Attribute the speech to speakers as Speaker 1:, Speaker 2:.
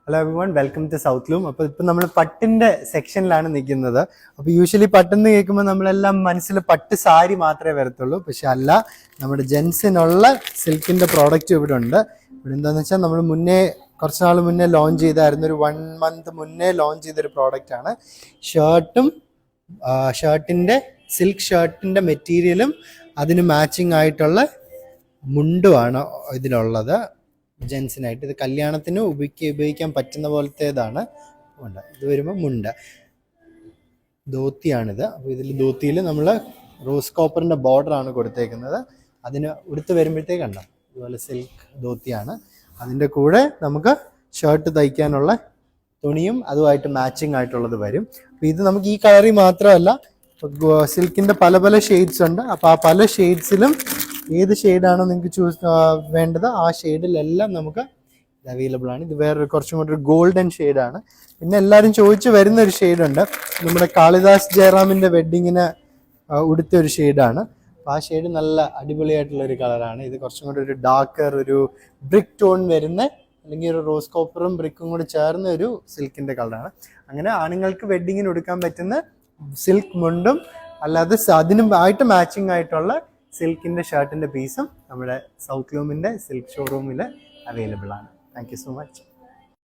Speaker 1: Hello everyone, welcome to South Loom. അപ്പോൾ ഇപ്പം നമ്മൾ പട്ടിൻ്റെ സെക്ഷനിലാണ് നിൽക്കുന്നത്. അപ്പോൾ യൂഷ്വലി പട്ടെന്ന് കേൾക്കുമ്പോൾ നമ്മളെല്ലാം മനസ്സിൽ പട്ട് സാരി മാത്രമേ വരത്തുള്ളൂ. പക്ഷെ അല്ല, നമ്മുടെ ജെൻസിനുള്ള സിൽക്കിൻ്റെ പ്രോഡക്റ്റ് ഇവിടെ ഉണ്ട്. ഇവിടെ എന്താണെന്ന് വെച്ചാൽ നമ്മൾ കുറച്ച് നാൾ മുന്നേ ലോഞ്ച് ചെയ്തായിരുന്നു, ഒരു 1 month മുന്നേ ലോഞ്ച് ചെയ്തൊരു പ്രോഡക്റ്റാണ്. ഷർട്ടിൻ്റെ സിൽക്ക് ഷർട്ടിൻ്റെ മെറ്റീരിയലും അതിന് മാച്ചിങ് ആയിട്ടുള്ള മുണ്ടുമാണ് ഇതിലുള്ളത്. ജെൻസിനായിട്ട് ഇത് കല്യാണത്തിന് ഉപയോഗിക്കാൻ പറ്റുന്ന പോലത്തേതാണ്. ഇത് വരുമ്പോൾ മുണ്ട്, ധോത്തിയാണിത്. അപ്പോൾ ഇതിൽ ധോത്തിയിൽ നമ്മൾ റോസ് കോപ്പറിൻ്റെ ബോർഡറാണ് കൊടുത്തേക്കുന്നത്. അതിന് ഉടുത്ത് വരുമ്പോഴത്തേക്ക് കണ്ടോ, ഇതുപോലെ സിൽക്ക് ധോത്തിയാണ്. അതിൻ്റെ കൂടെ നമുക്ക് ഷർട്ട് തയ്ക്കാനുള്ള തുണിയും അതുമായിട്ട് മാച്ചിങ് ആയിട്ടുള്ളത് വരും. അപ്പോൾ ഇത് നമുക്ക് ഈ കളറിൽ മാത്രമല്ല, സിൽക്കിൻ്റെ പല പല ഷെയ്ഡ്സ് ഉണ്ട്. അപ്പോൾ ആ പല ഷെയ്ഡ്സിലും ഏത് ഷെയ്ഡാണോ നിങ്ങൾക്ക് വേണ്ടത് ആ ഷെയ്ഡിലെല്ലാം നമുക്ക് ഇത് അവൈലബിൾ ആണ്. ഇത് വേറൊരു കുറച്ചും കൂടി ഒരു ഗോൾഡൻ ഷെയ്ഡാണ്. പിന്നെ എല്ലാവരും ചോദിച്ച് വരുന്നൊരു ഷെയ്ഡുണ്ട്, നമ്മുടെ കാളിദാസ് ജയറാമിൻ്റെ വെഡ്ഡിങ്ങിന് ഉടുത്ത ഒരു ഷെയ്ഡാണ്. അപ്പോൾ ആ ഷെയ്ഡ് നല്ല അടിപൊളിയായിട്ടുള്ളൊരു കളറാണ്. ഇത് കുറച്ചും കൂടി ഒരു ഡാർക്കർ, ഒരു ബ്രിക്ക് ടോൺ വരുന്ന, അല്ലെങ്കിൽ ഒരു റോസ് കോപ്പറും ബ്രിക്കും കൂടി ചേർന്ന ഒരു സിൽക്കിൻ്റെ കളറാണ്. അങ്ങനെ ആണുങ്ങൾക്ക് വെഡ്ഡിങ്ങിന് ഉടുക്കാൻ പറ്റുന്ന സിൽക്ക് മുണ്ടും അല്ലാതെ അതിനും ആയിട്ട് മാച്ചിങ് ആയിട്ടുള്ള സിൽക്കിൻ്റെ ഷർട്ടിൻ്റെ പീസും നമ്മുടെ സൗത്ത് ലൂമിൻ്റെ സിൽക്ക് ഷോറൂമിൽ അവൈലബിൾ ആണ്. Thank you so much.